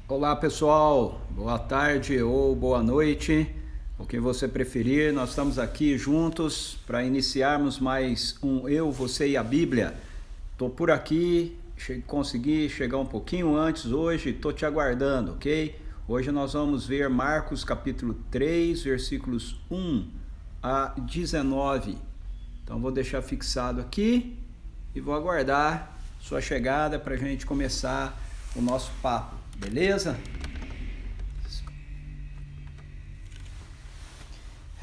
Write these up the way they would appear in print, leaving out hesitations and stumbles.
Olá pessoal, boa tarde ou boa noite, o que você preferir. Nós estamos aqui juntos para iniciarmos mais um Eu, Você e a Bíblia. Estou por aqui, consegui chegar um pouquinho antes hoje, estou te aguardando, ok? Hoje nós vamos ver Marcos capítulo 3, versículos 1 a 19. Então vou deixar fixado aqui e vou aguardar sua chegada para a gente começar o nosso papo. Beleza?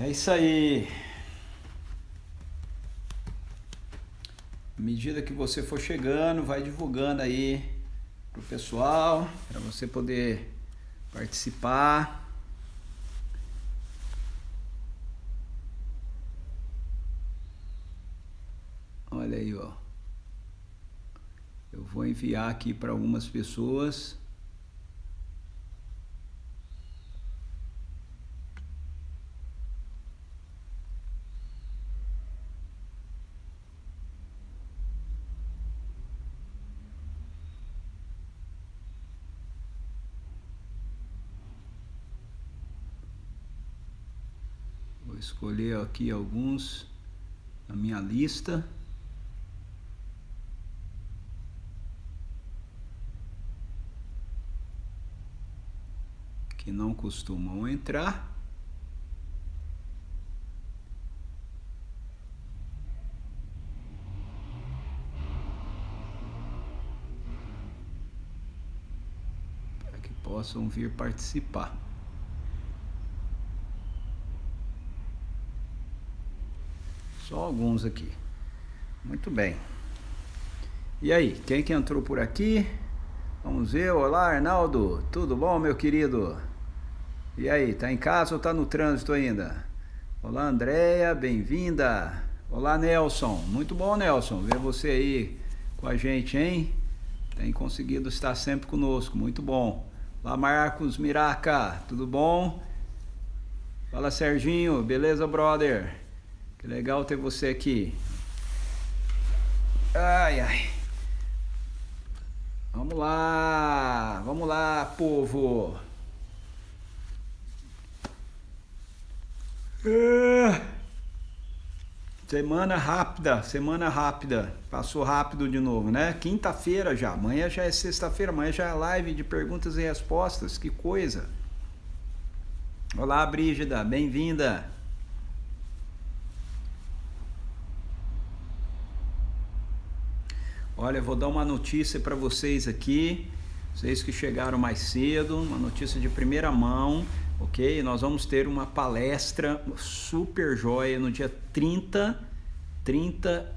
É isso aí. À medida que você for chegando, vai divulgando aí pro pessoal, para você poder participar. Olha aí, ó. Eu vou enviar aqui para algumas pessoas. Vou escolher aqui alguns na minha lista. Que não costumam entrar. Para que possam vir participar. Só alguns aqui. Muito bem. E aí, quem que entrou por aqui? Vamos ver. Olá, Arnaldo. Tudo bom, meu querido? E aí, tá em casa ou tá no trânsito ainda? Olá, Andréia, bem-vinda. Olá, Nelson. Muito bom, Nelson, ver você aí com a gente, hein? Tem conseguido estar sempre conosco, muito bom. Olá, Marcos Miraca, tudo bom? Fala, Serginho, beleza, brother? Que legal ter você aqui. Ai, ai. Vamos lá, povo. Semana rápida. Passou rápido de novo, né? Quinta-feira já. Amanhã já é sexta-feira. Amanhã já é live de perguntas e respostas. Que coisa. Olá, Brígida. Bem-vinda. Olha, vou dar uma notícia para vocês aqui. Vocês que chegaram mais cedo. Uma notícia de primeira mão. Ok? Nós vamos ter uma palestra super joia no dia 30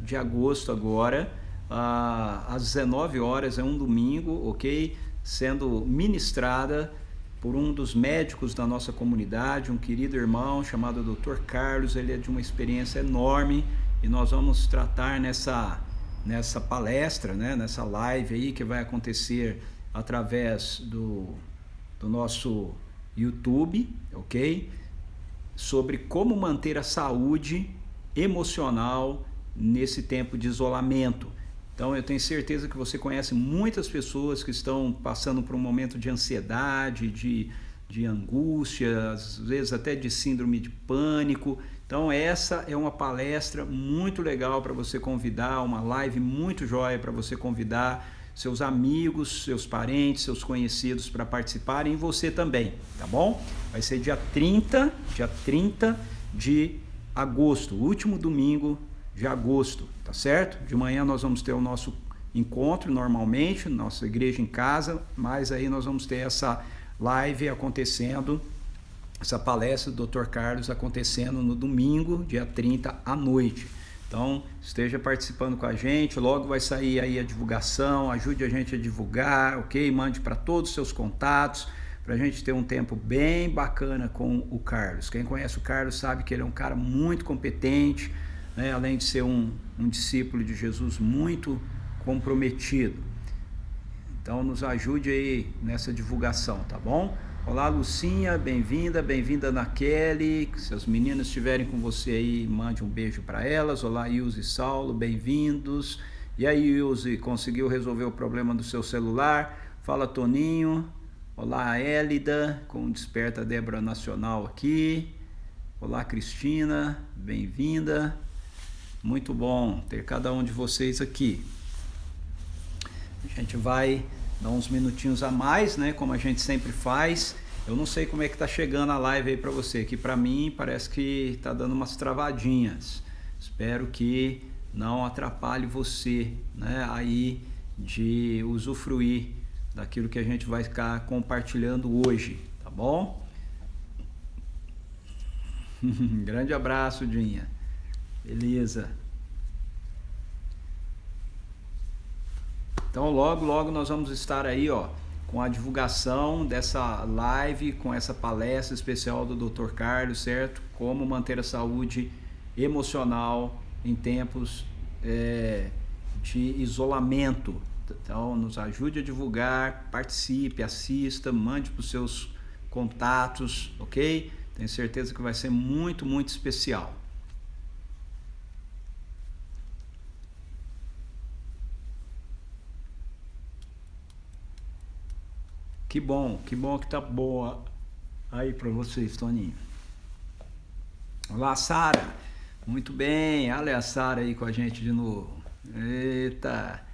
de agosto agora, às 19 horas, é um domingo, ok? Sendo ministrada por um dos médicos da nossa comunidade, um querido irmão chamado Dr. Carlos. Ele é de uma experiência enorme e nós vamos tratar nessa palestra, né? Nessa live aí que vai acontecer através do nosso YouTube, ok? Sobre como manter a saúde emocional nesse tempo de isolamento. Então eu tenho certeza que você conhece muitas pessoas que estão passando por um momento de ansiedade, de angústia, às vezes até de síndrome de pânico. Então essa é uma palestra muito legal para você convidar, uma live muito joia para você convidar seus amigos, seus parentes, seus conhecidos para participarem e você também, tá bom? Vai ser dia 30 de agosto, último domingo de agosto, tá certo? De manhã nós vamos ter o nosso encontro normalmente, nossa igreja em casa, mas aí nós vamos ter essa live acontecendo, essa palestra do Dr. Carlos acontecendo no domingo, dia 30 à noite. Então, esteja participando com a gente, logo vai sair aí a divulgação, ajude a gente a divulgar, ok? Mande para todos os seus contatos, para a gente ter um tempo bem bacana com o Carlos. Quem conhece o Carlos sabe que ele é um cara muito competente, né? Além de ser um discípulo de Jesus muito comprometido. Então, nos ajude aí nessa divulgação, tá bom? Olá, Lucinha, bem-vinda Ana Kelly. Se as meninas estiverem com você aí, mande um beijo para elas. Olá, Ilse e Saulo, bem-vindos. E aí, Ilse, conseguiu resolver o problema do seu celular? Fala, Toninho. Olá, Élida, com Desperta Débora Nacional aqui. Olá, Cristina, bem-vinda. Muito bom ter cada um de vocês aqui. A gente vai dar uns minutinhos a mais, né? Como a gente sempre faz. Eu não sei como é que tá chegando a live aí para você. Aqui para mim parece que tá dando umas travadinhas. Espero que não atrapalhe você, né? Aí de usufruir daquilo que a gente vai ficar compartilhando hoje, tá bom? Grande abraço, Dinha. Beleza. Então logo nós vamos estar aí, ó, com a divulgação dessa live, com essa palestra especial do Dr. Carlos, certo? Como manter a saúde emocional em tempos de isolamento. Então nos ajude a divulgar, participe, assista, mande para os seus contatos, ok? Tenho certeza que vai ser muito especial. Que bom que tá boa aí para vocês, Toninho. Olá, Sara. Muito bem, olha a Sara aí com a gente de novo. Eita.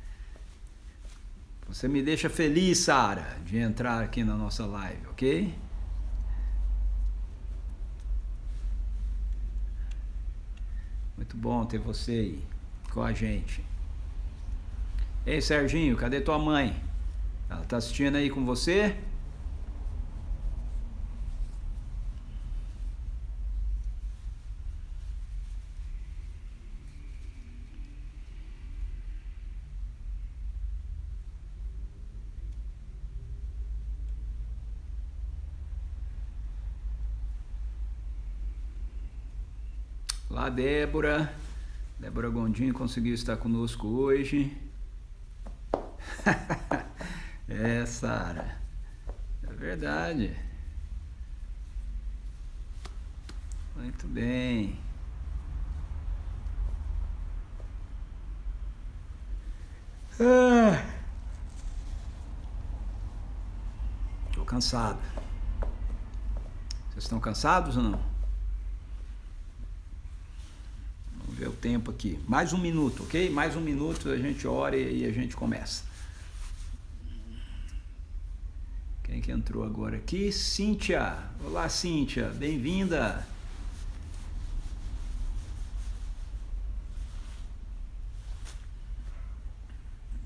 Você me deixa feliz, Sara, de entrar aqui na nossa live, ok? Muito bom ter você aí com a gente. Ei, Serginho, cadê tua mãe? Ela tá assistindo aí com você? Olá, Débora. Débora Gondim conseguiu estar conosco hoje. Sara. É verdade. Muito bem. Tô cansado. Vocês estão cansados ou não? Vamos ver o tempo aqui. Mais um minuto, ok? Mais um minuto, a gente ora e a gente começa. Quem que entrou agora aqui? Cíntia. Olá, Cíntia. Bem-vinda.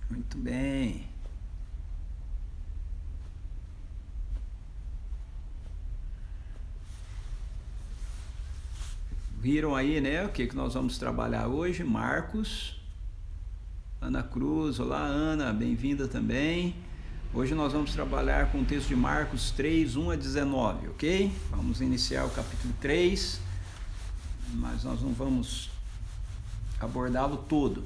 Muito bem. Viram aí, né? O que nós vamos trabalhar hoje? Marcos. Ana Cruz. Olá, Ana. Bem-vinda também. Hoje nós vamos trabalhar com o texto de Marcos 3, 1 a 19, ok? Vamos iniciar o capítulo 3, mas nós não vamos abordá-lo todo.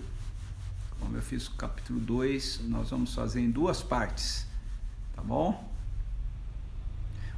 Como eu fiz o capítulo 2, nós vamos fazer em duas partes, tá bom?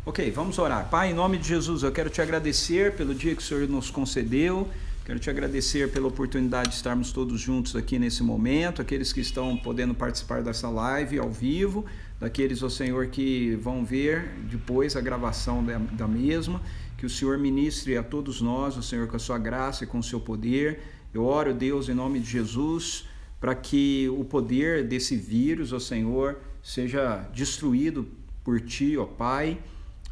Ok, vamos orar. Pai, em nome de Jesus, eu quero te agradecer pelo dia que o Senhor nos concedeu. Quero te agradecer pela oportunidade de estarmos todos juntos aqui nesse momento, aqueles que estão podendo participar dessa live ao vivo, daqueles, ó Senhor, que vão ver depois a gravação da mesma, que o Senhor ministre a todos nós, ó Senhor, com a sua graça e com o seu poder. Eu oro, Deus, em nome de Jesus, para que o poder desse vírus, ó Senhor, seja destruído por Ti, ó Pai.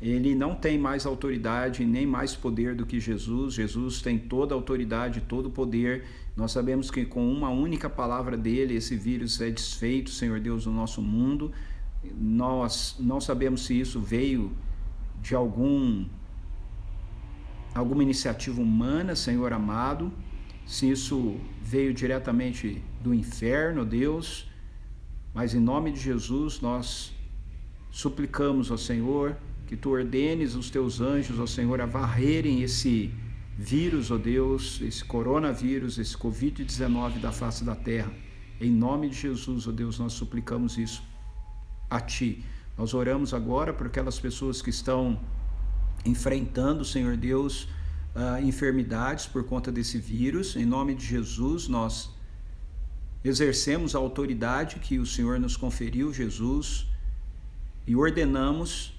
Ele não tem mais autoridade nem mais poder do que Jesus. Jesus tem toda a autoridade, todo o poder. Nós sabemos que com uma única palavra dele, esse vírus é desfeito, Senhor Deus, do nosso mundo. Nós não sabemos se isso veio de alguma iniciativa humana, Senhor amado, se isso veio diretamente do inferno, Deus. Mas em nome de Jesus, nós suplicamos ao Senhor que Tu ordenes os Teus anjos, ó Senhor, a varrerem esse vírus, ó Deus, esse coronavírus, esse Covid-19 da face da terra. Em nome de Jesus, ó Deus, nós suplicamos isso a Ti. Nós oramos agora por aquelas pessoas que estão enfrentando, Senhor Deus, enfermidades por conta desse vírus. Em nome de Jesus, nós exercemos a autoridade que o Senhor nos conferiu, Jesus, e ordenamos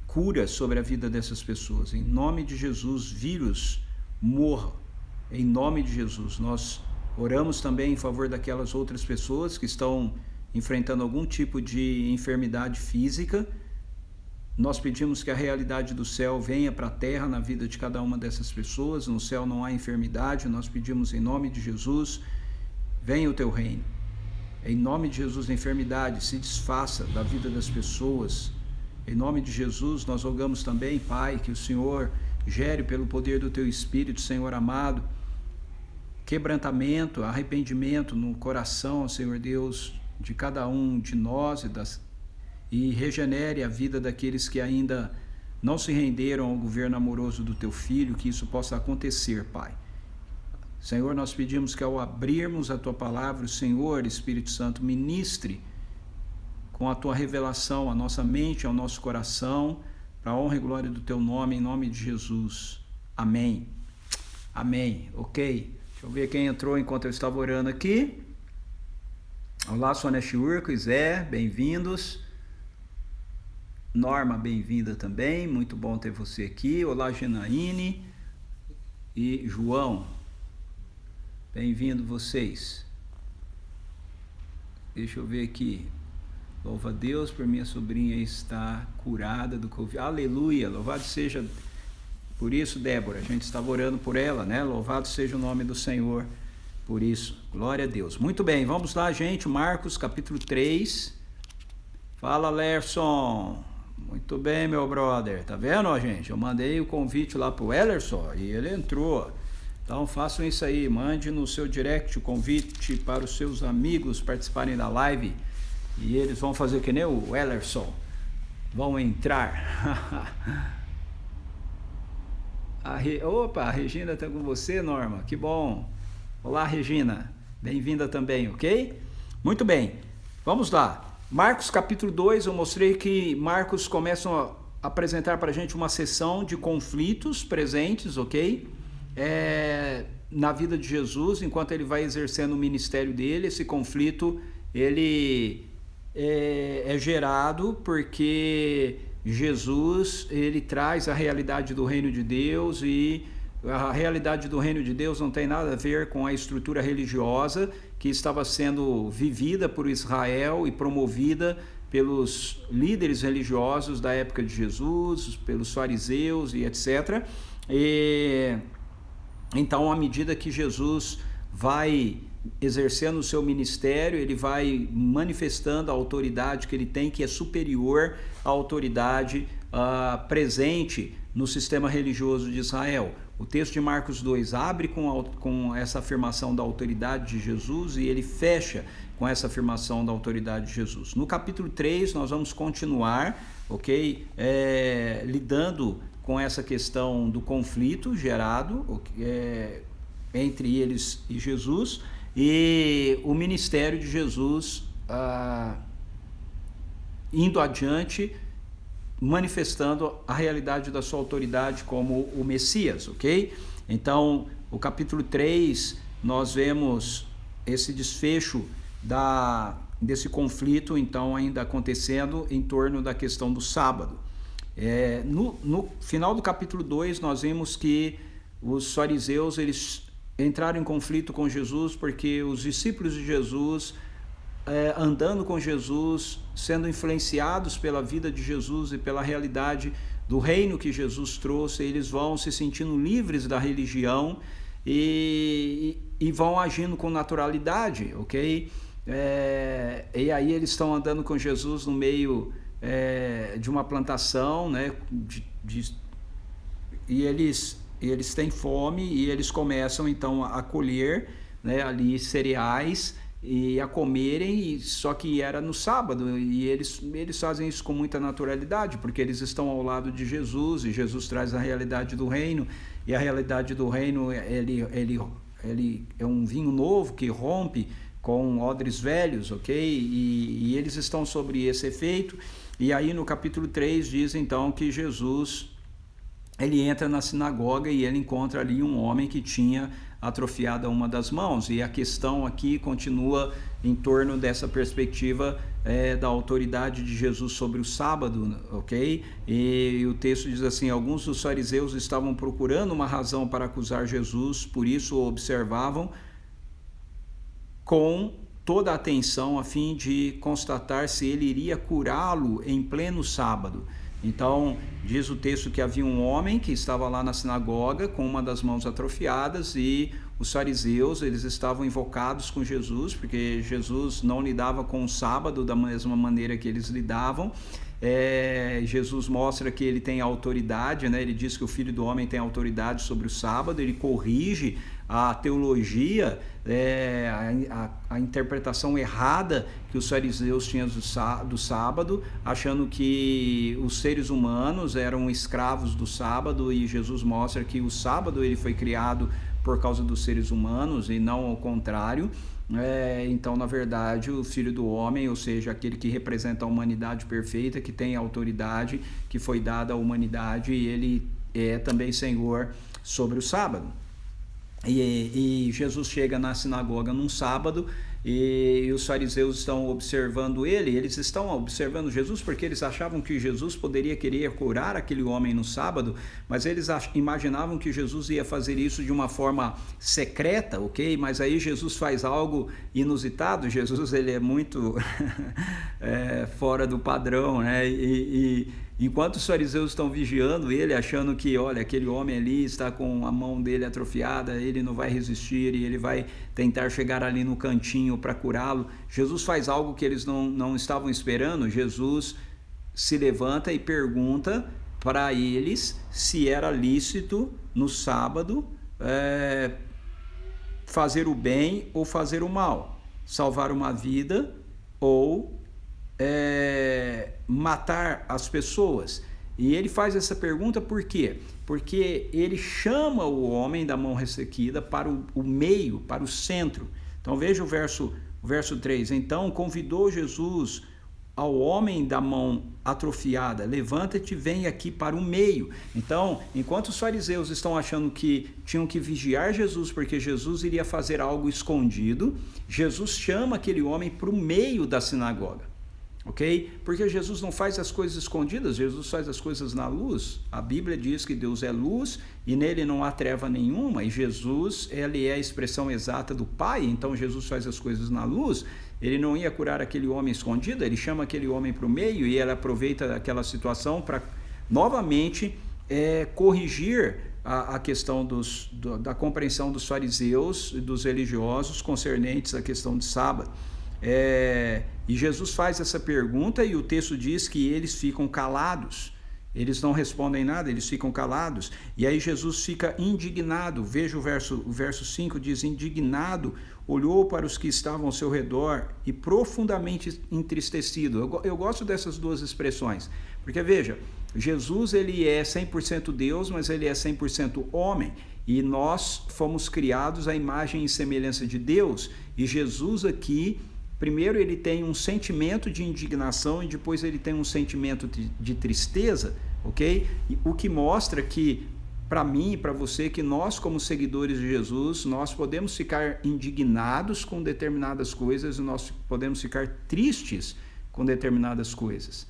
cura sobre a vida dessas pessoas. Em nome de Jesus, vírus, morra. Em nome de Jesus. Nós oramos também em favor daquelas outras pessoas que estão enfrentando algum tipo de enfermidade física. Nós pedimos que a realidade do céu venha para a terra na vida de cada uma dessas pessoas. No céu não há enfermidade. Nós pedimos em nome de Jesus, venha o teu reino. Em nome de Jesus, a enfermidade se desfaça da vida das pessoas. Em nome de Jesus, nós rogamos também, Pai, que o Senhor gere pelo poder do Teu Espírito, Senhor amado, quebrantamento, arrependimento no coração, Senhor Deus, de cada um de nós e regenere a vida daqueles que ainda não se renderam ao governo amoroso do Teu Filho, que isso possa acontecer, Pai. Senhor, nós pedimos que ao abrirmos a Tua palavra, o Senhor, Espírito Santo, ministre com a Tua revelação à nossa mente, ao nosso coração, para a honra e glória do Teu nome, em nome de Jesus. Amém. Amém. Ok. Deixa eu ver quem entrou enquanto eu estava orando aqui. Olá, Sônia Chiurco, Zé, bem-vindos. Norma, bem-vinda também, muito bom ter você aqui. Olá, Janaíne e João, bem-vindo vocês. Deixa eu ver aqui. Louva a Deus por minha sobrinha estar curada do Covid. Aleluia, louvado seja por isso, Débora. A gente estava orando por ela, né? Louvado seja o nome do Senhor por isso. Glória a Deus. Muito bem, vamos lá, gente. Marcos, capítulo 3. Fala, Lerson. Muito bem, meu brother. Tá vendo, ó, gente? Eu mandei o convite lá pro Ellerson e ele entrou. Então façam isso aí. Mande no seu direct o convite para os seus amigos participarem da live. E eles vão fazer que nem o Ellerson. Vão entrar. Opa, a Regina está com você, Norma. Que bom. Olá, Regina. Bem-vinda também, ok? Muito bem. Vamos lá. Marcos capítulo 2, eu mostrei que Marcos começa a apresentar para a gente uma sessão de conflitos presentes, ok? Na vida de Jesus, enquanto ele vai exercendo o ministério dele, esse conflito, ele é gerado porque Jesus, ele traz a realidade do reino de Deus, e a realidade do reino de Deus não tem nada a ver com a estrutura religiosa que estava sendo vivida por Israel e promovida pelos líderes religiosos da época de Jesus, pelos fariseus e etc. Então, à medida que Jesus vai exercendo o seu ministério, ele vai manifestando a autoridade que ele tem, que é superior à autoridade presente no sistema religioso de Israel. O texto de Marcos 2 abre com essa afirmação da autoridade de Jesus e ele fecha com essa afirmação da autoridade de Jesus. No capítulo 3 nós vamos continuar, ok? Lidando com essa questão do conflito gerado entre eles e Jesus, e o ministério de Jesus indo adiante, manifestando a realidade da sua autoridade como o Messias, ok? Então, o capítulo 3, nós vemos esse desfecho desse conflito, então, ainda acontecendo em torno da questão do sábado. No final do capítulo 2, nós vemos que os fariseus, eles entraram em conflito com Jesus, porque os discípulos de Jesus, andando com Jesus, sendo influenciados pela vida de Jesus e pela realidade do reino que Jesus trouxe, eles vão se sentindo livres da religião e vão agindo com naturalidade, ok? E aí eles estão andando com Jesus no meio de uma plantação, né? E eles têm fome e eles começam então a colher, né, ali cereais e a comerem, só que era no sábado, e eles fazem isso com muita naturalidade, porque eles estão ao lado de Jesus, e Jesus traz a realidade do reino, e a realidade do reino, ele é um vinho novo que rompe com odres velhos, ok? E eles estão sobre esse efeito, e aí no capítulo 3 diz então que Jesus, ele entra na sinagoga e ele encontra ali um homem que tinha atrofiada uma das mãos. E a questão aqui continua em torno dessa perspectiva da autoridade de Jesus sobre o sábado, ok? E o texto diz assim: alguns dos fariseus estavam procurando uma razão para acusar Jesus, por isso o observavam com toda a atenção a fim de constatar se ele iria curá-lo em pleno sábado. Então, diz o texto que havia um homem que estava lá na sinagoga com uma das mãos atrofiadas, e os fariseus, eles estavam invocados com Jesus, porque Jesus não lidava com o sábado da mesma maneira que eles lidavam. Jesus mostra que ele tem autoridade, né? Ele diz que o Filho do Homem tem autoridade sobre o sábado, ele corrige a teologia, a interpretação errada que os fariseus tinham do sábado, achando que os seres humanos eram escravos do sábado, e Jesus mostra que o sábado ele foi criado por causa dos seres humanos e não ao contrário. Então, na verdade, o Filho do Homem, ou seja, aquele que representa a humanidade perfeita, que tem a autoridade que foi dada à humanidade, e ele é também Senhor sobre o sábado. E Jesus chega na sinagoga num sábado, e os fariseus estão observando ele. Eles estão observando Jesus porque eles achavam que Jesus poderia querer curar aquele homem no sábado, mas eles imaginavam que Jesus ia fazer isso de uma forma secreta, ok? Mas aí Jesus faz algo inusitado. Jesus, ele é muito fora do padrão, né? Enquanto os fariseus estão vigiando ele, achando que, olha, aquele homem ali está com a mão dele atrofiada, ele não vai resistir e ele vai tentar chegar ali no cantinho para curá-lo, Jesus faz algo que eles não estavam esperando. Jesus se levanta e pergunta para eles se era lícito no sábado fazer o bem ou fazer o mal, salvar uma vida ou matar as pessoas. E ele faz essa pergunta por quê? Porque ele chama o homem da mão ressequida para o meio, para o centro. Então veja o verso 3. Então convidou Jesus ao homem da mão atrofiada: levanta-te e vem aqui para o meio. Então, enquanto os fariseus estão achando que tinham que vigiar Jesus porque Jesus iria fazer algo escondido, Jesus chama aquele homem para o meio da sinagoga. Ok? Porque Jesus não faz as coisas escondidas, Jesus faz as coisas na luz. A Bíblia diz que Deus é luz e nele não há treva nenhuma, e Jesus, ele é a expressão exata do Pai. Então Jesus faz as coisas na luz. Ele não ia curar aquele homem escondido, ele chama aquele homem para o meio, e ele aproveita aquela situação para novamente corrigir a questão da compreensão dos fariseus e dos religiosos concernentes à questão de sábado. E Jesus faz essa pergunta, e o texto diz que eles ficam calados, eles não respondem nada, eles ficam calados. E aí Jesus fica indignado. Veja o verso 5, diz: indignado, olhou para os que estavam ao seu redor e profundamente entristecido. Eu gosto dessas duas expressões, porque veja, Jesus, ele é 100% Deus, mas ele é 100% homem, e nós fomos criados à imagem e semelhança de Deus. E Jesus aqui, primeiro ele tem um sentimento de indignação e depois ele tem um sentimento de tristeza, ok? O que mostra que, para mim e para você, que nós, como seguidores de Jesus, nós podemos ficar indignados com determinadas coisas e nós podemos ficar tristes com determinadas coisas.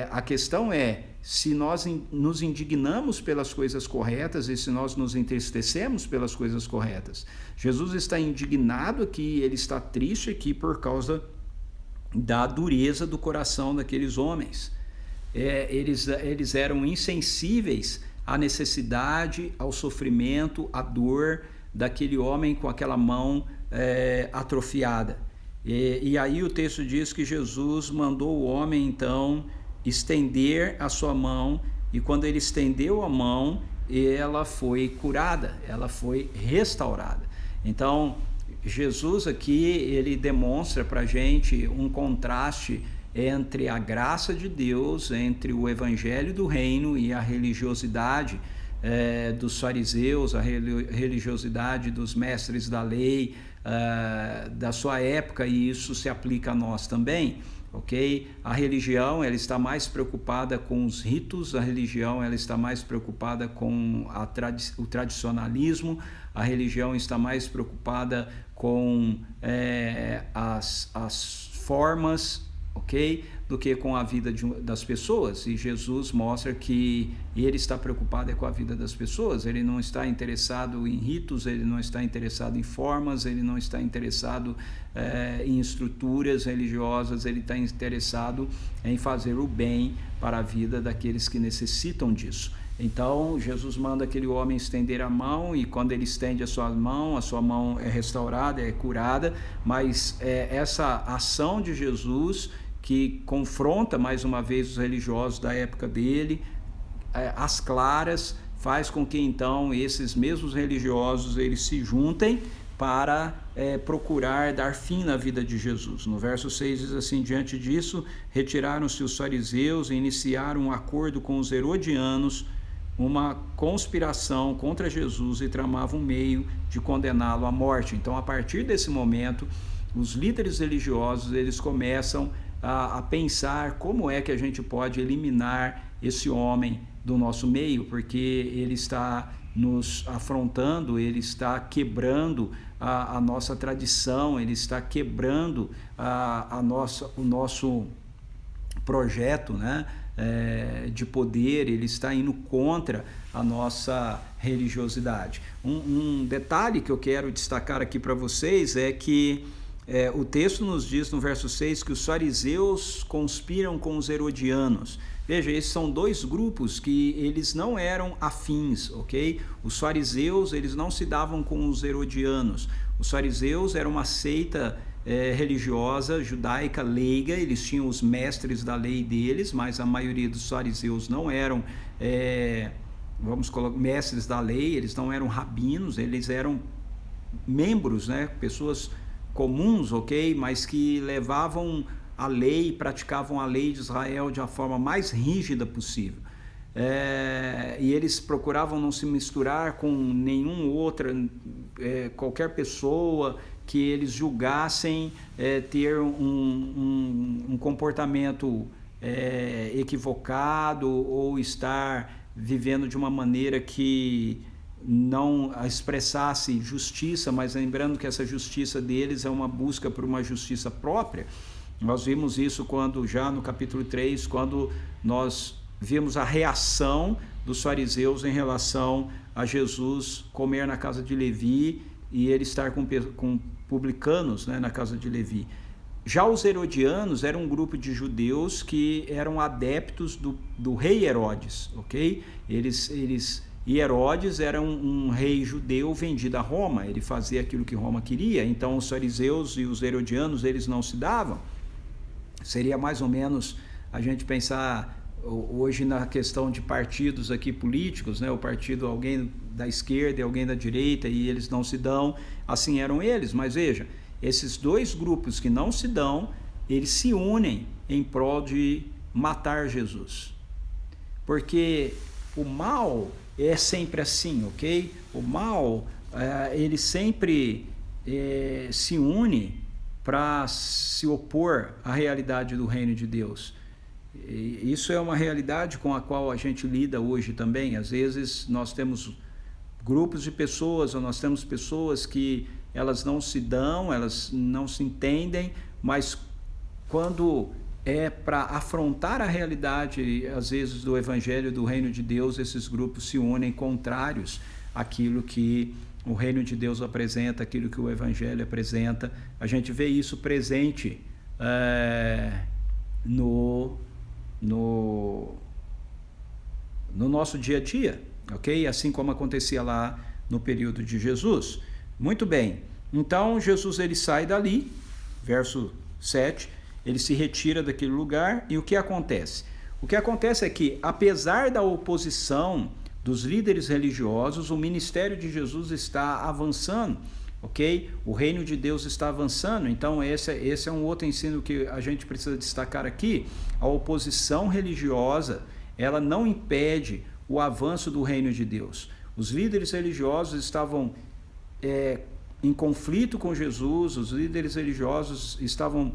A questão é se nós nos indignamos pelas coisas corretas e se nós nos entristecemos pelas coisas corretas. Jesus está indignado aqui, ele está triste aqui por causa da dureza do coração daqueles homens. Eles eram insensíveis à necessidade, ao sofrimento, à dor daquele homem com aquela mão atrofiada. E aí o texto diz que Jesus mandou o homem então estender a sua mão, e quando ele estendeu a mão, ela foi curada, ela foi restaurada. Então Jesus aqui, ele demonstra para a gente um contraste entre a graça de Deus, entre o evangelho do reino e a religiosidade dos fariseus, a religiosidade dos mestres da lei, da sua época, e isso se aplica a nós também. Ok? A religião, ela está mais preocupada com os ritos, a religião, ela está mais preocupada com o tradicionalismo, a religião está mais preocupada com as formas, ok? Do que com a vida das pessoas. E Jesus mostra que ele está preocupado com a vida das pessoas, ele não está interessado em ritos, ele não está interessado em formas, ele não está interessado em estruturas religiosas, ele está interessado em fazer o bem para a vida daqueles que necessitam disso. Então Jesus manda aquele homem estender a mão, e quando ele estende a sua mão é restaurada, é curada. Mas essa ação de Jesus, que confronta mais uma vez os religiosos da época dele, às claras, faz com que então esses mesmos religiosos eles se juntem para procurar dar fim na vida de Jesus. No verso 6 diz assim: diante disso, retiraram-se os fariseus e iniciaram um acordo com os herodianos, uma conspiração contra Jesus, e tramavam um meio de condená-lo à morte. Então, a partir desse momento, os líderes religiosos eles começam a pensar como é que a gente pode eliminar esse homem do nosso meio, porque ele está nos afrontando, ele está quebrando a nossa tradição, ele está quebrando o nosso projeto, né, de poder, ele está indo contra a nossa religiosidade. Um detalhe que eu quero destacar aqui para vocês é que o texto nos diz no verso 6 que os fariseus conspiram com os herodianos. Veja, esses são dois grupos que eles não eram afins, ok? Os fariseus, eles não se davam com os herodianos. Os fariseus eram uma seita religiosa, judaica, leiga, eles tinham os mestres da lei deles, mas a maioria dos fariseus não eram, vamos colocar, mestres da lei, eles não eram rabinos, eles eram membros, né? Pessoas comuns, ok? Mas que levavam a lei, praticavam a lei de Israel de uma forma mais rígida possível. E eles procuravam não se misturar com nenhum outra, qualquer pessoa que eles julgassem ter um comportamento equivocado, ou estar vivendo de uma maneira que não expressasse justiça, mas lembrando que essa justiça deles é uma busca por uma justiça própria. Nós vimos isso quando, já no capítulo 3, quando nós vimos a reação dos fariseus em relação a Jesus comer na casa de Levi e ele estar com publicanos, né, na casa de Levi. Já os herodianos eram um grupo de judeus que eram adeptos do rei Herodes, ok? E Herodes era um rei judeu vendido a Roma, ele fazia aquilo que Roma queria. Então os fariseus e os herodianos, eles não se davam. Seria mais ou menos a gente pensar hoje na questão de partidos aqui políticos, né? O partido, alguém da esquerda e alguém da direita, e eles não se dão, assim eram eles. Mas veja, esses dois grupos que não se dão, eles se unem em prol de matar Jesus. Porque o mal é sempre assim, ok? O mal, ele sempre se une para se opor à realidade do reino de Deus. E isso é uma realidade com a qual a gente lida hoje também. Às vezes nós temos grupos de pessoas, ou nós temos pessoas que elas não se dão, elas não se entendem, mas quando é para afrontar a realidade, às vezes, do evangelho do reino de Deus, esses grupos se unem contrários àquilo que o reino de Deus apresenta, aquilo que o evangelho apresenta. A gente vê isso presente no nosso dia a dia, ok? Assim como acontecia lá no período de Jesus. Muito bem, então Jesus ele sai dali, verso 7, ele se retira daquele lugar, e o que acontece? O que acontece é que, apesar da oposição dos líderes religiosos, o ministério de Jesus está avançando, ok? O reino de Deus está avançando. Então esse é um outro ensino que a gente precisa destacar aqui. A oposição religiosa, ela não impede o avanço do reino de Deus. Os líderes religiosos estavam em conflito com Jesus, os líderes religiosos estavam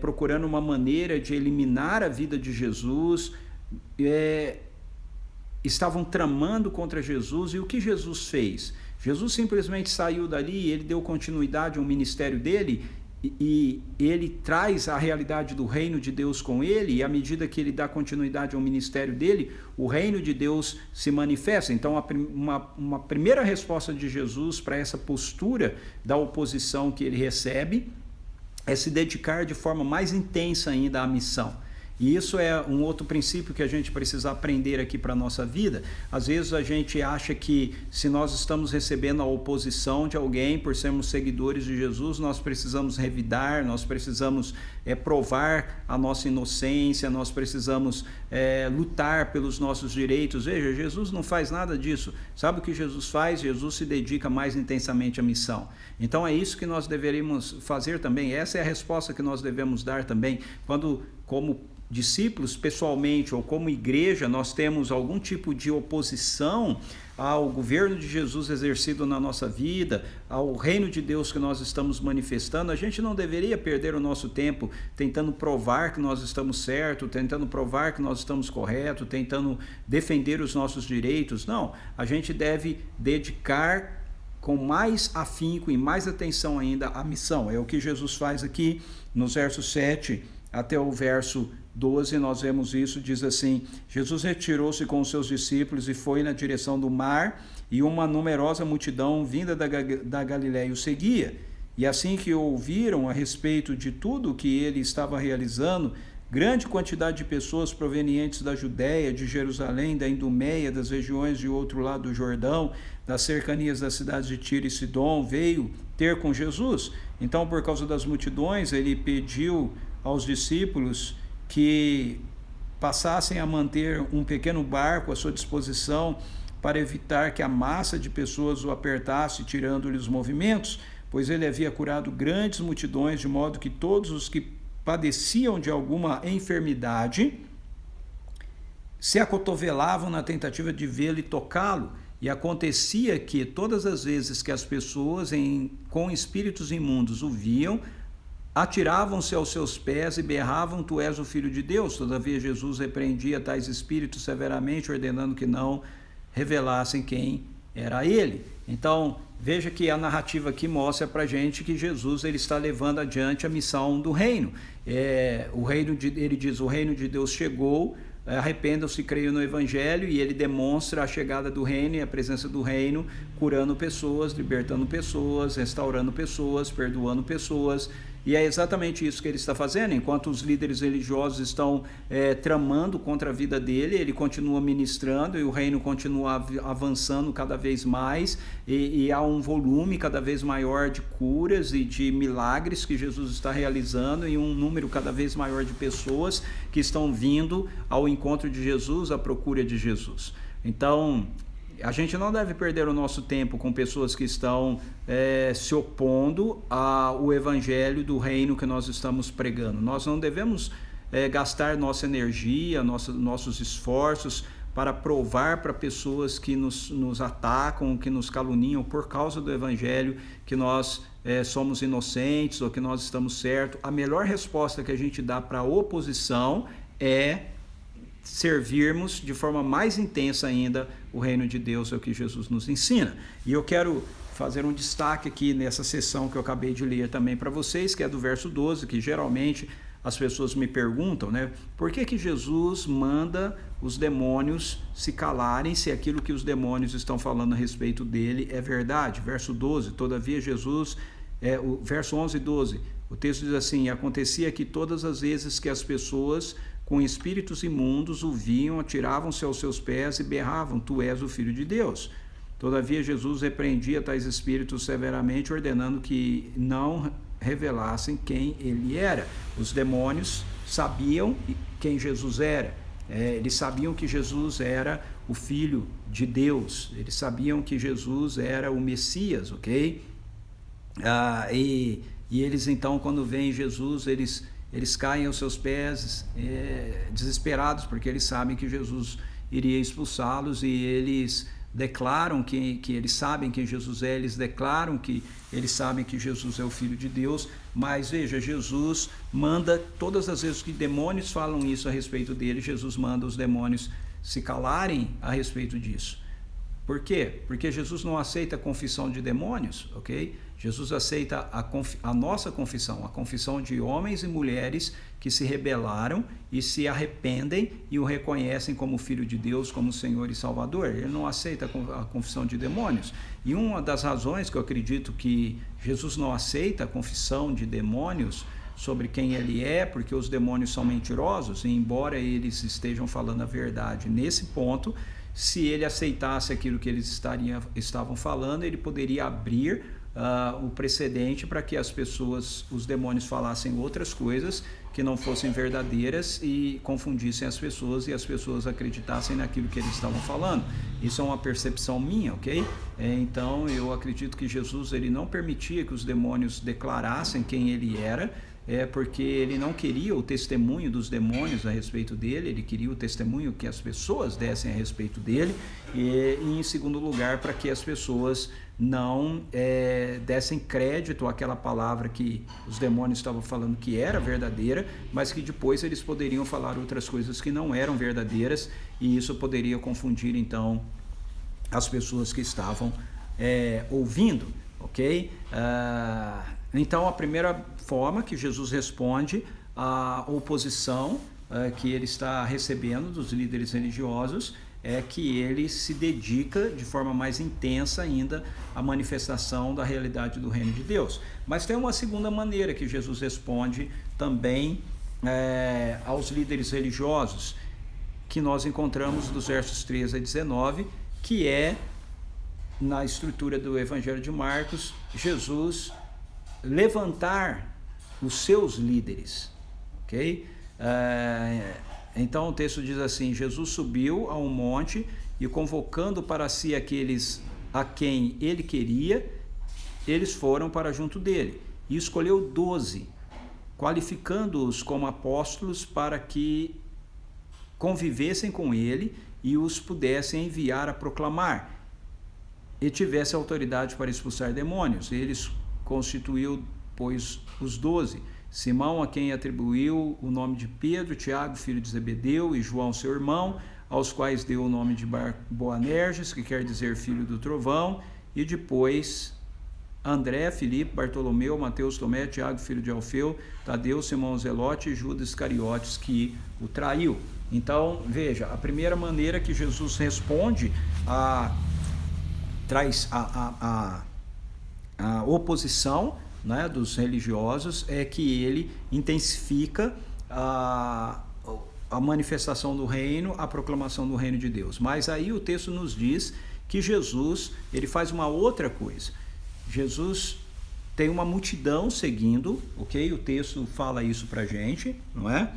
procurando uma maneira de eliminar a vida de Jesus, estavam tramando contra Jesus. E o que Jesus fez? Jesus simplesmente saiu dali, ele deu continuidade ao ministério dele, e ele traz a realidade do reino de Deus com ele, e à medida que ele dá continuidade ao ministério dele, o reino de Deus se manifesta. Então, uma primeira resposta de Jesus para essa postura da oposição que ele recebe é se dedicar de forma mais intensa ainda à missão. E isso é um outro princípio que a gente precisa aprender aqui para a nossa vida. Às vezes a gente acha que se nós estamos recebendo a oposição de alguém por sermos seguidores de Jesus, nós precisamos revidar, nós precisamos provar a nossa inocência, nós precisamos lutar pelos nossos direitos. Veja, Jesus não faz nada disso. Sabe o que Jesus faz? Jesus se dedica mais intensamente à missão. Então é isso que nós deveríamos fazer também. Essa é a resposta que nós devemos dar também. Quando, como discípulos, pessoalmente ou como igreja, nós temos algum tipo de oposição ao governo de Jesus exercido na nossa vida, ao reino de Deus que nós estamos manifestando, a gente não deveria perder o nosso tempo tentando provar que nós estamos certos, tentando provar que nós estamos corretos, tentando defender os nossos direitos. Não, a gente deve dedicar com mais afinco e mais atenção ainda à missão. É o que Jesus faz aqui nos versos 7 até o verso 12, nós vemos isso, diz assim: Jesus retirou-se com os seus discípulos e foi na direção do mar, e uma numerosa multidão vinda da Galiléia o seguia. E assim que ouviram a respeito de tudo o que ele estava realizando, grande quantidade de pessoas provenientes da Judéia, de Jerusalém, da Idumeia, das regiões de outro lado do Jordão, das cercanias das cidades de Tiro e Sidom, veio ter com Jesus. Então, por causa das multidões, ele pediu aos discípulos que passassem a manter um pequeno barco à sua disposição para evitar que a massa de pessoas o apertasse, tirando-lhe os movimentos, pois ele havia curado grandes multidões, de modo que todos os que padeciam de alguma enfermidade se acotovelavam na tentativa de vê-lo e tocá-lo. E acontecia que todas as vezes que as pessoas com espíritos imundos o viam, atiravam-se aos seus pés e berravam: Tu és o Filho de Deus. Todavia Jesus repreendia tais espíritos severamente, ordenando que não revelassem quem era ele. Então, veja que a narrativa aqui mostra para a gente que Jesus ele está levando adiante a missão do reino. Ele diz: o reino de Deus chegou, arrependam-se e creiam no Evangelho, e ele demonstra a chegada do reino e a presença do reino, curando pessoas, libertando pessoas, restaurando pessoas, perdoando pessoas. E é exatamente isso que ele está fazendo. Enquanto os líderes religiosos estão tramando contra a vida dele, ele continua ministrando e o reino continua avançando cada vez mais, e há um volume cada vez maior de curas e de milagres que Jesus está realizando, e um número cada vez maior de pessoas que estão vindo ao encontro de Jesus, à procura de Jesus. Então, a gente não deve perder o nosso tempo com pessoas que estão se opondo ao evangelho do reino que nós estamos pregando. Nós não devemos gastar nossa energia, nossos esforços para provar para pessoas que nos atacam, que nos caluniam por causa do evangelho, que nós somos inocentes ou que nós estamos certos. A melhor resposta que a gente dá para a oposição é servirmos de forma mais intensa ainda o reino de Deus, é o que Jesus nos ensina. E eu quero fazer um destaque aqui nessa sessão que eu acabei de ler também para vocês, que é do verso 12, que geralmente as pessoas me perguntam, né? Por que Jesus manda os demônios se calarem se aquilo que os demônios estão falando a respeito dele é verdade? Verso 12, todavia Jesus, o verso 11 e 12, o texto diz assim: acontecia que todas as vezes que as pessoas com espíritos imundos o viam, atiravam-se aos seus pés e berravam: Tu és o Filho de Deus. Todavia Jesus repreendia tais espíritos severamente, ordenando que não revelassem quem ele era. Os demônios sabiam quem Jesus era. Eles sabiam que Jesus era o Filho de Deus. Eles sabiam que Jesus era o Messias, ok? E eles então, quando veem Jesus, eles caem aos seus pés desesperados, porque eles sabem que Jesus iria expulsá-los, e eles declaram que eles sabem quem Jesus é, eles declaram que eles sabem que Jesus é o Filho de Deus, mas veja, Jesus manda, todas as vezes que demônios falam isso a respeito dele, Jesus manda os demônios se calarem a respeito disso. Por quê? Porque Jesus não aceita a confissão de demônios, ok? Jesus aceita a nossa confissão, a confissão de homens e mulheres que se rebelaram e se arrependem e o reconhecem como Filho de Deus, como Senhor e Salvador. Ele não aceita a confissão de demônios. E uma das razões que eu acredito que Jesus não aceita a confissão de demônios sobre quem ele é, porque os demônios são mentirosos, e embora eles estejam falando a verdade nesse ponto, se ele aceitasse aquilo que eles estavam falando, ele poderia abrir o precedente para que as pessoas, os demônios falassem outras coisas que não fossem verdadeiras e confundissem as pessoas e as pessoas acreditassem naquilo que eles estavam falando. Isso é uma percepção minha, ok? Então eu acredito que Jesus ele não permitia que os demônios declarassem quem ele era, porque ele não queria o testemunho dos demônios a respeito dele, ele queria o testemunho que as pessoas dessem a respeito dele, e em segundo lugar, para que as pessoas não dessem crédito àquela palavra que os demônios estavam falando que era verdadeira, mas que depois eles poderiam falar outras coisas que não eram verdadeiras, e isso poderia confundir então as pessoas que estavam ouvindo, ok? Então a primeira forma que Jesus responde à oposição que ele está recebendo dos líderes religiosos é que ele se dedica de forma mais intensa ainda à manifestação da realidade do reino de Deus. Mas tem uma segunda maneira que Jesus responde também aos líderes religiosos, que nós encontramos dos versos 13 a 19, que é, na estrutura do Evangelho de Marcos, Jesus levantar os seus líderes, ok? Então o texto diz assim: Jesus subiu a um monte e, convocando para si aqueles a quem ele queria, eles foram para junto dele, e escolheu 12, qualificando-os como apóstolos para que convivessem com ele e os pudessem enviar a proclamar, e tivesse autoridade para expulsar demônios. Eles constituiu, pois, os 12, Simão, a quem atribuiu o nome de Pedro, Tiago, filho de Zebedeu, e João, seu irmão, aos quais deu o nome de Boanerges, que quer dizer filho do trovão, e depois André, Filipe, Bartolomeu, Mateus, Tomé, Tiago, filho de Alfeu, Tadeu, Simão Zelote e Judas Iscariotes, que o traiu. Então, veja, a primeira maneira que Jesus responde traz a oposição, né, dos religiosos, é que ele intensifica a manifestação do reino, a proclamação do reino de Deus. Mas aí o texto nos diz que Jesus, ele faz uma outra coisa. Jesus tem uma multidão seguindo, ok? O texto fala isso pra gente, não é?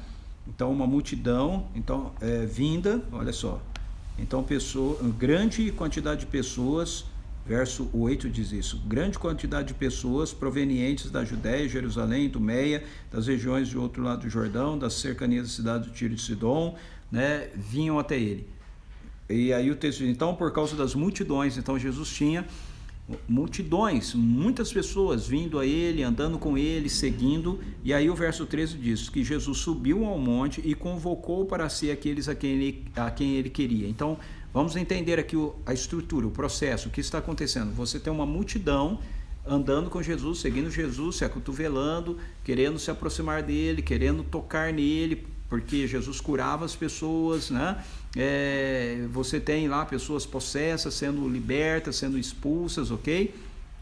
Então uma multidão, então vinda, olha só. Então grande quantidade de pessoas, verso 8 diz isso: grande quantidade de pessoas provenientes da Judéia, Jerusalém, Idumeia, das regiões do outro lado do Jordão, das cercanias da cidade do Tiro e de Sidom, né, vinham até ele. E aí o texto diz: então, por causa das multidões, então Jesus tinha multidões, muitas pessoas vindo a ele, andando com ele, seguindo. E aí o verso 13 diz que Jesus subiu ao monte e convocou para si aqueles a quem ele queria. Então vamos entender aqui a estrutura, o processo, o que está acontecendo. Você tem uma multidão andando com Jesus, seguindo Jesus, se acotovelando, querendo se aproximar dele, querendo tocar nele, porque Jesus curava as pessoas, né? Você tem lá pessoas possessas sendo libertas, sendo expulsas, ok?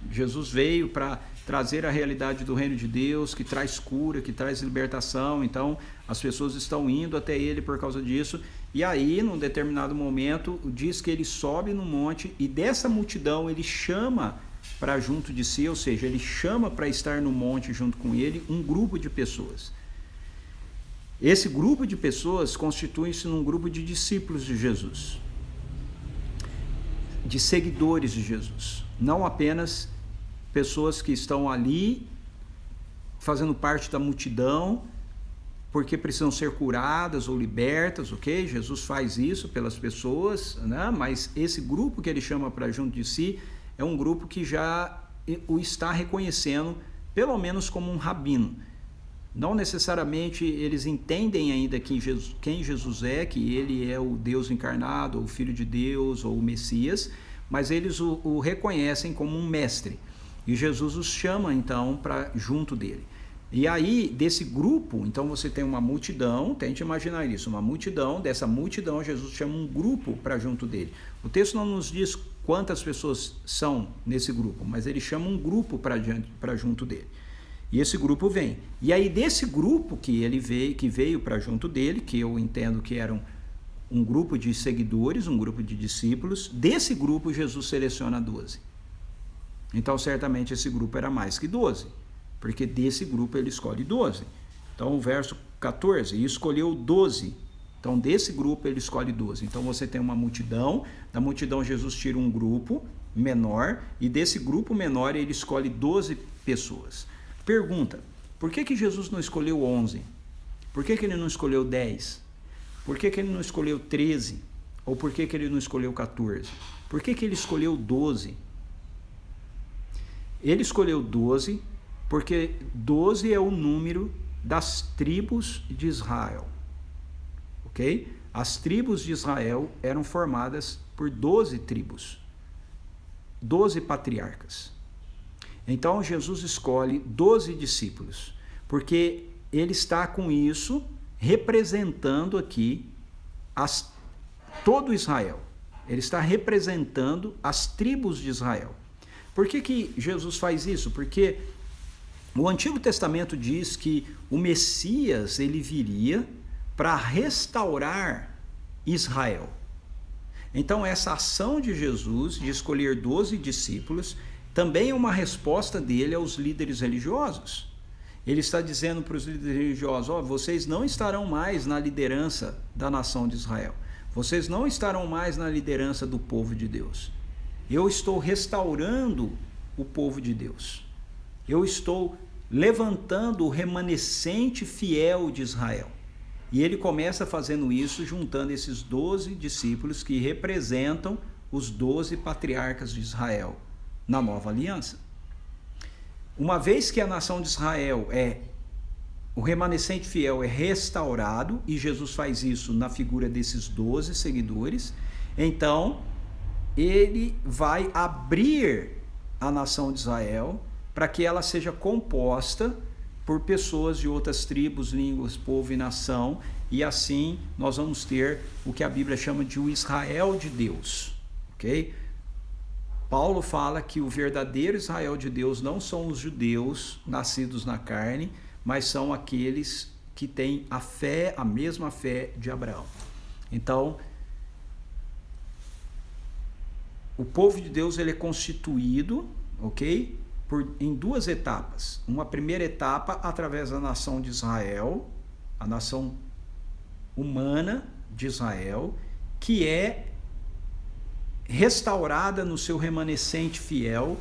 Jesus veio para trazer a realidade do reino de Deus, que traz cura, que traz libertação. Então as pessoas estão indo até ele por causa disso. E aí, num determinado momento, diz que ele sobe no monte e dessa multidão ele chama para junto de si, ou seja, ele chama para estar no monte junto com ele um grupo de pessoas. Esse grupo de pessoas constitui-se num grupo de discípulos de Jesus, de seguidores de Jesus, não apenas pessoas que estão ali fazendo parte da multidão, porque precisam ser curadas ou libertas, ok? Jesus faz isso pelas pessoas, né? Mas esse grupo que ele chama para junto de si é um grupo que já o está reconhecendo, pelo menos como um rabino. Não necessariamente eles entendem ainda quem Jesus é, que ele é o Deus encarnado, ou o Filho de Deus, ou o Messias, mas eles o reconhecem como um mestre. E Jesus os chama, então, para junto dele. E aí, desse grupo, então você tem uma multidão, tente imaginar isso, uma multidão, dessa multidão Jesus chama um grupo para junto dele. O texto não nos diz quantas pessoas são nesse grupo, mas ele chama um grupo para junto dele. E esse grupo vem. E aí desse grupo que veio para junto dele, que eu entendo que eram um grupo de seguidores, um grupo de discípulos, desse grupo Jesus seleciona 12. Então certamente esse grupo era mais que 12. Porque desse grupo ele escolhe 12. Então o verso 14, e escolheu 12. Então desse grupo ele escolhe 12. Então você tem uma multidão, da multidão Jesus tira um grupo menor, e desse grupo menor ele escolhe 12 pessoas. Pergunta, por que Jesus não escolheu 11? Por que ele não escolheu 10? Por que ele não escolheu 13? Ou por que ele não escolheu 14? Por que ele escolheu 12? Ele escolheu 12 porque 12 é o número das tribos de Israel, ok? As tribos de Israel eram formadas por 12 tribos, 12 patriarcas. Então Jesus escolhe 12 discípulos, porque ele está com isso representando aqui todo Israel. Ele está representando as tribos de Israel. Por que Jesus faz isso? Porque o Antigo Testamento diz que o Messias ele viria para restaurar Israel. Então essa ação de Jesus de escolher 12 discípulos também é uma resposta dele aos líderes religiosos. Ele está dizendo para os líderes religiosos, vocês não estarão mais na liderança da nação de Israel. Vocês não estarão mais na liderança do povo de Deus. Eu estou restaurando o povo de Deus. Eu estou levantando o remanescente fiel de Israel. E ele começa fazendo isso, juntando esses 12 discípulos que representam os 12 patriarcas de Israel na nova aliança. Uma vez que a nação de Israel o remanescente fiel é restaurado, e Jesus faz isso na figura desses 12 seguidores, então ele vai abrir a nação de Israel para que ela seja composta por pessoas de outras tribos, línguas, povo e nação, e assim nós vamos ter o que a Bíblia chama de o Israel de Deus, ok? Paulo fala que o verdadeiro Israel de Deus não são os judeus nascidos na carne, mas são aqueles que têm a mesma fé de Abraão. Então, o povo de Deus ele é constituído, ok? Em duas etapas. Uma primeira etapa através da nação de Israel, a nação humana de Israel, que é restaurada no seu remanescente fiel,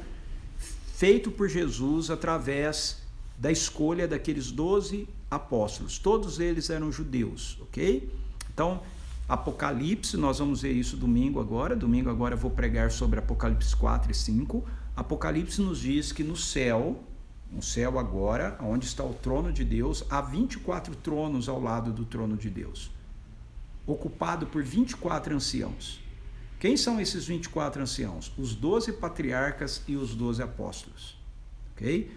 feito por Jesus através da escolha daqueles 12 apóstolos. Todos eles eram judeus, ok? Então, Apocalipse, nós vamos ver isso domingo agora. Domingo agora eu vou pregar sobre Apocalipse 4 e 5. Apocalipse nos diz que no céu agora, onde está o trono de Deus, há 24 tronos ao lado do trono de Deus, ocupado por 24 anciãos. Quem são esses 24 anciãos? Os 12 patriarcas e os 12 apóstolos, ok?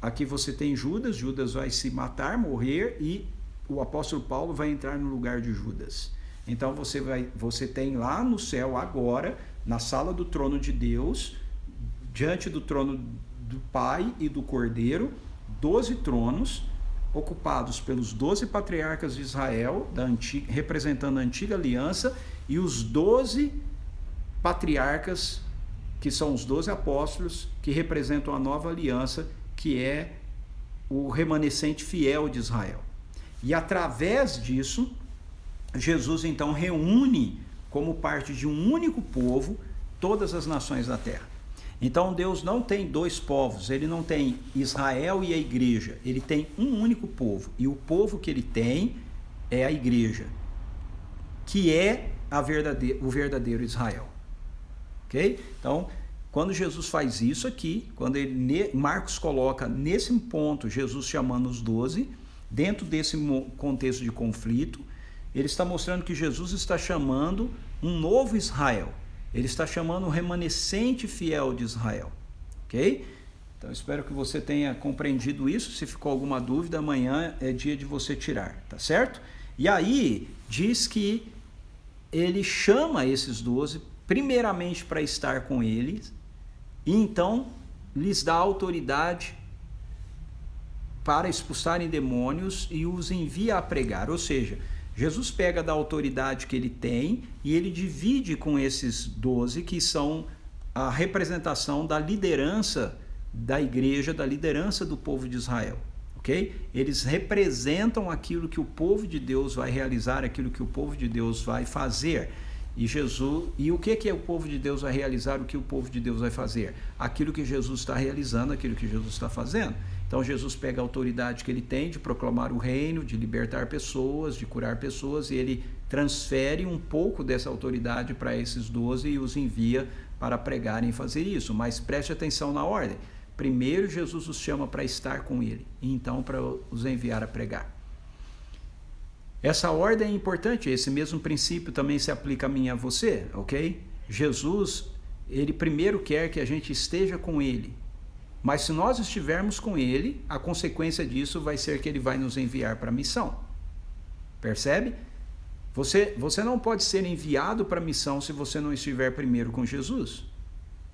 Aqui você tem Judas vai se matar, morrer, e o apóstolo Paulo vai entrar no lugar de Judas. Então você tem lá no céu agora, na sala do trono de Deus, diante do trono do Pai e do Cordeiro, 12 tronos ocupados pelos 12 patriarcas de Israel, representando a antiga aliança, e os 12 patriarcas, que são os 12 apóstolos, que representam a nova aliança, que é o remanescente fiel de Israel. E através disso, Jesus então reúne como parte de um único povo todas as nações da terra. Então Deus não tem dois povos, ele não tem Israel e a igreja, ele tem um único povo, e o povo que ele tem é a igreja, que é o verdadeiro Israel. Ok? Então, quando Jesus faz isso aqui, quando Marcos coloca nesse ponto Jesus chamando os 12, dentro desse contexto de conflito, ele está mostrando que Jesus está chamando um novo Israel. Ele está chamando o remanescente fiel de Israel. Ok? Então, espero que você tenha compreendido isso. Se ficou alguma dúvida, amanhã é dia de você tirar. Tá certo? E aí, diz que ele chama esses 12, primeiramente para estar com eles, e então lhes dá autoridade para expulsarem demônios e os envia a pregar. Ou seja, Jesus pega da autoridade que ele tem e ele divide com esses 12, que são a representação da liderança da igreja, da liderança do povo de Israel. Ok? Eles representam aquilo que o povo de Deus vai realizar, aquilo que o povo de Deus vai fazer. E o que é o povo de Deus vai realizar, o que o povo de Deus vai fazer? Aquilo que Jesus está realizando, aquilo que Jesus está fazendo. Então Jesus pega a autoridade que ele tem de proclamar o reino, de libertar pessoas, de curar pessoas, e ele transfere um pouco dessa autoridade para esses 12 e os envia para pregarem e fazer isso. Mas preste atenção na ordem. Primeiro Jesus os chama para estar com ele, e então para os enviar a pregar. Essa ordem é importante, esse mesmo princípio também se aplica a mim e a você, ok? Jesus, ele primeiro quer que a gente esteja com ele, mas se nós estivermos com ele, a consequência disso vai ser que ele vai nos enviar para a missão. Percebe? Você não pode ser enviado para a missão se você não estiver primeiro com Jesus.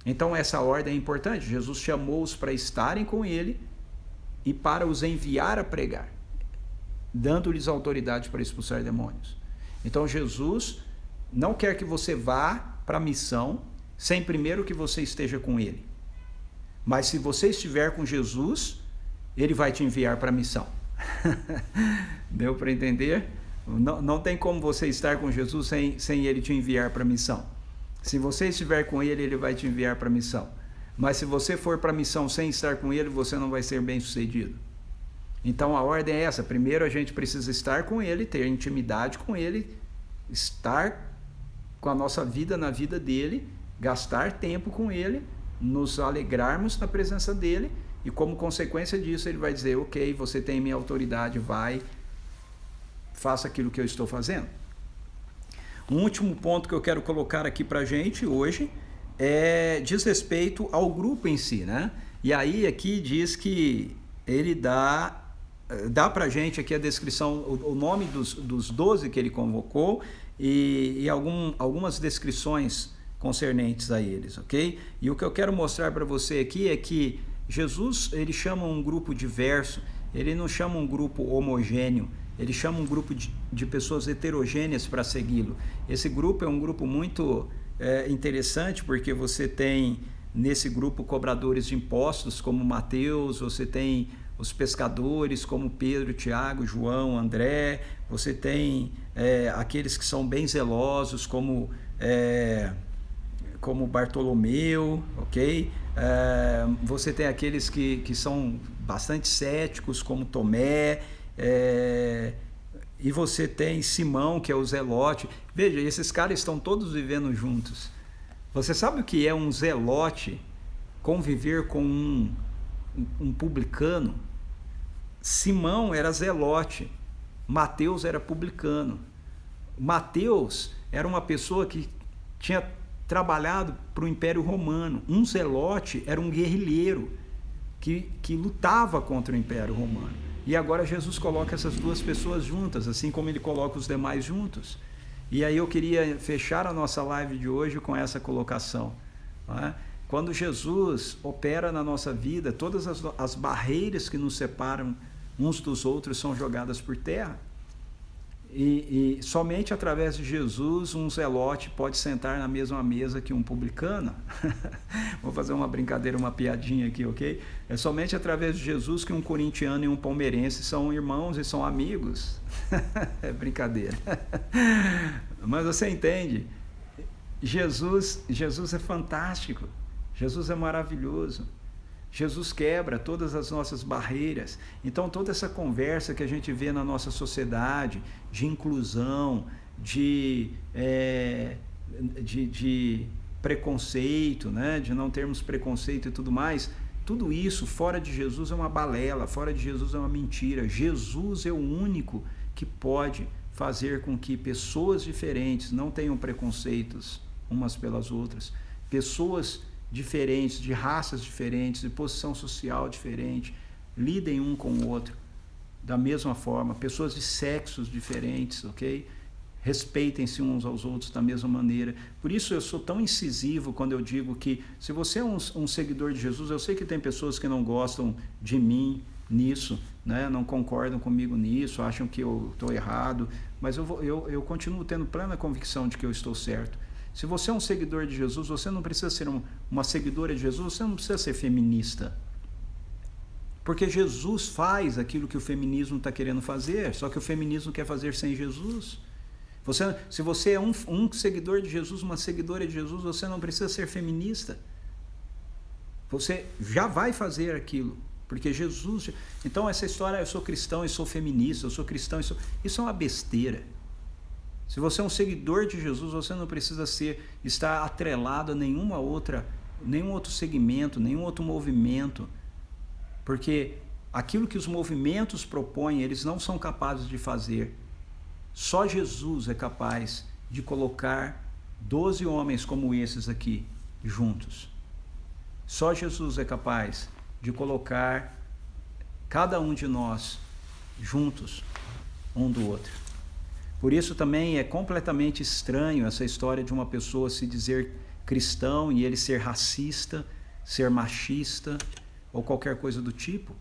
Então essa ordem é importante. Jesus chamou-os para estarem com ele e para os enviar a pregar, dando-lhes autoridade para expulsar demônios. Então Jesus não quer que você vá para a missão sem primeiro que você esteja com ele. Mas se você estiver com Jesus, ele vai te enviar para a missão. Deu para entender? Não tem como você estar com Jesus sem ele te enviar para a missão. Se você estiver com ele, ele vai te enviar para a missão. Mas se você for para a missão sem estar com ele, você não vai ser bem sucedido. Então a ordem é essa: primeiro a gente precisa estar com ele, ter intimidade com ele, estar com a nossa vida na vida dele, gastar tempo com ele, nos alegrarmos na presença dele, e como consequência disso ele vai dizer: ok, você tem minha autoridade, vai, faça aquilo que eu estou fazendo. Um último ponto que eu quero colocar aqui para a gente hoje diz respeito ao grupo em si, né? E aí aqui diz que ele dá para a gente aqui a descrição, o nome dos 12 que ele convocou e algumas descrições concernentes a eles, ok? E o que eu quero mostrar para você aqui é que Jesus, ele chama um grupo diverso, ele não chama um grupo homogêneo, ele chama um grupo de pessoas heterogêneas para segui-lo. Esse grupo é um grupo muito interessante, porque você tem nesse grupo cobradores de impostos como Mateus, você tem os pescadores como Pedro, Tiago, João, André, você tem aqueles que são bem zelosos como Bartolomeu, ok? Você tem aqueles que são bastante céticos como Tomé, e você tem Simão, que é o zelote. Veja, esses caras estão todos vivendo juntos. Você sabe o que é um zelote conviver com um publicano? Simão era zelote, Mateus era publicano. Mateus era uma pessoa que tinha trabalhado para o Império Romano. Um zelote era um guerrilheiro que lutava contra o Império Romano. E agora Jesus coloca essas duas pessoas juntas, assim como ele coloca os demais juntos. E aí eu queria fechar a nossa live de hoje com essa colocação, não é? Quando Jesus opera na nossa vida, todas as barreiras que nos separam uns dos outros são jogadas por terra. E somente através de Jesus um zelote pode sentar na mesma mesa que um publicano. Vou fazer uma brincadeira, uma piadinha aqui, ok? É somente através de Jesus que um corintiano e um palmeirense são irmãos e são amigos. É brincadeira. Mas você entende? Jesus é fantástico. Jesus é maravilhoso. Jesus quebra todas as nossas barreiras. Então, toda essa conversa que a gente vê na nossa sociedade, de inclusão, de preconceito, né? De não termos preconceito e tudo mais, tudo isso fora de Jesus é uma balela, fora de Jesus é uma mentira. Jesus é o único que pode fazer com que pessoas diferentes não tenham preconceitos umas pelas outras, pessoas diferentes, de raças diferentes, de posição social diferente, lidem um com o outro da mesma forma, pessoas de sexos diferentes, ok? Respeitem-se uns aos outros da mesma maneira. Por isso eu sou tão incisivo quando eu digo que, se você é um seguidor de Jesus, eu sei que tem pessoas que não gostam de mim nisso, né? Não concordam comigo nisso, acham que eu estou errado, mas eu continuo tendo plena convicção de que eu estou certo. Se você é um seguidor de Jesus, você não precisa ser uma seguidora de Jesus, você não precisa ser feminista. Porque Jesus faz aquilo que o feminismo está querendo fazer, só que o feminismo quer fazer sem Jesus. Se você é um seguidor de Jesus, uma seguidora de Jesus, você não precisa ser feminista. Você já vai fazer aquilo, porque Jesus... Então essa história, eu sou cristão e sou feminista, eu sou cristão e sou... Isso é uma besteira. Se você é um seguidor de Jesus, você não precisa estar atrelado a nenhum outro segmento, nenhum outro movimento, porque aquilo que os movimentos propõem, eles não são capazes de fazer. Só Jesus é capaz de colocar 12 homens como esses aqui juntos. Só Jesus é capaz de colocar cada um de nós juntos, um do outro. Por isso também é completamente estranho essa história de uma pessoa se dizer cristão e ele ser racista, ser machista ou qualquer coisa do tipo.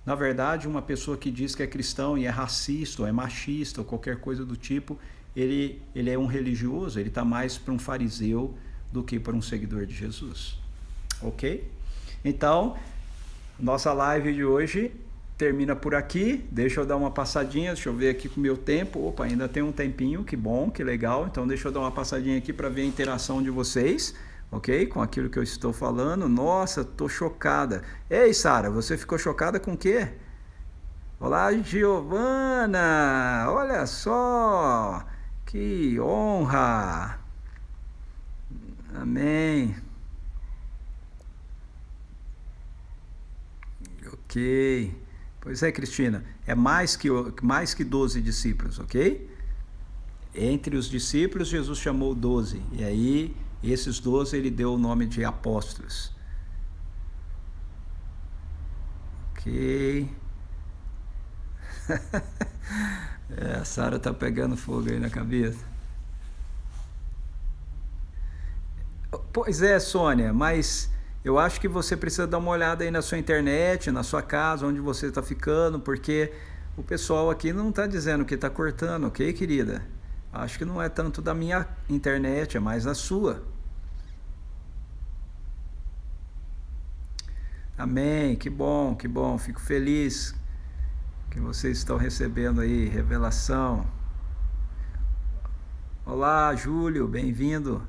Na verdade, uma pessoa que diz que é cristão e é racista ou é machista ou qualquer coisa do tipo, ele é um religioso, ele está mais para um fariseu do que para um seguidor de Jesus. Ok? Então, nossa live de hoje termina por aqui. Deixa eu dar uma passadinha, deixa eu ver aqui com o meu tempo. Opa, ainda tem um tempinho, que bom, que legal. Então deixa eu dar uma passadinha aqui para ver a interação de vocês, ok? Com aquilo que eu estou falando. Nossa, tô chocada. Ei, Sara, você ficou chocada com o quê? Olá, Giovana! Olha só! Que honra! Amém. Ok. Pois é, Cristina, é mais que 12 discípulos, ok? Entre os discípulos, Jesus chamou 12, e aí, esses 12, ele deu o nome de apóstolos. Ok. A Sara tá pegando fogo aí na cabeça. Pois é, Sônia, mas... eu acho que você precisa dar uma olhada aí na sua internet, na sua casa, onde você está ficando, porque o pessoal aqui não está dizendo que está cortando, ok, querida? Acho que não é tanto da minha internet, é mais da sua. Amém, que bom, fico feliz que vocês estão recebendo aí revelação. Olá, Júlio, bem-vindo.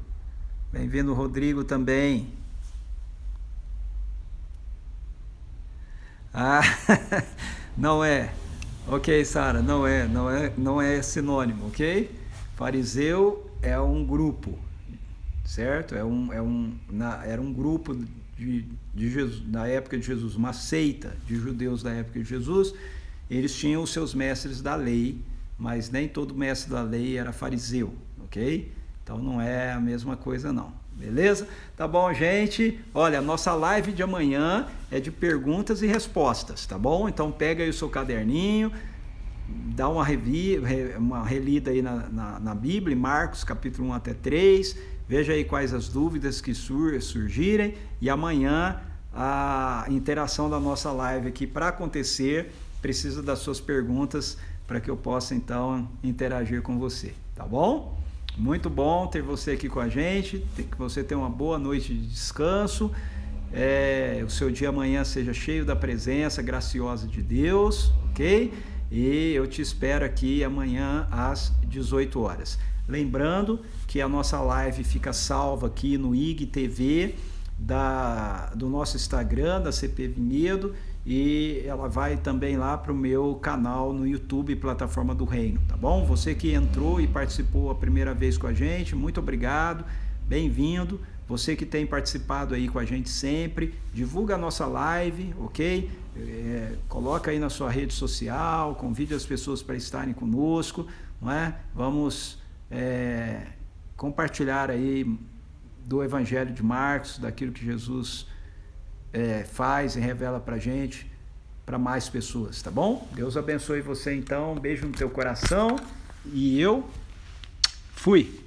Bem-vindo, Rodrigo, também. Ah, não é. Ok, Sara, não é sinônimo, ok? Fariseu é um grupo, certo? Era um grupo de Jesus, na época de Jesus, uma seita de judeus da época de Jesus. Eles tinham os seus mestres da lei, mas nem todo mestre da lei era fariseu, ok? Então não é a mesma coisa não. Beleza? Tá bom, gente? Olha, a nossa live de amanhã é de perguntas e respostas, tá bom? Então pega aí o seu caderninho, dá uma relida aí na Bíblia, Marcos capítulo 1 até 3, veja aí quais as dúvidas que surgirem, e amanhã a interação da nossa live aqui, para acontecer, precisa das suas perguntas para que eu possa então interagir com você, tá bom? Muito bom ter você aqui com a gente, que você tenha uma boa noite de descanso, o seu dia amanhã seja cheio da presença graciosa de Deus, ok? E eu te espero aqui amanhã às 18 horas. Lembrando que a nossa live fica salva aqui no IGTV, do nosso Instagram, da CP Vinhedo, e ela vai também lá para o meu canal no YouTube, Plataforma do Reino, tá bom? Você que entrou e participou a primeira vez com a gente, muito obrigado, bem-vindo. Você que tem participado aí com a gente sempre, divulga a nossa live, ok? Coloca aí na sua rede social, convide as pessoas para estarem conosco, não é? Vamos compartilhar aí do Evangelho de Marcos, daquilo que Jesus faz e revela para a gente, para mais pessoas, tá bom? Deus abençoe você então, um beijo no teu coração e eu fui!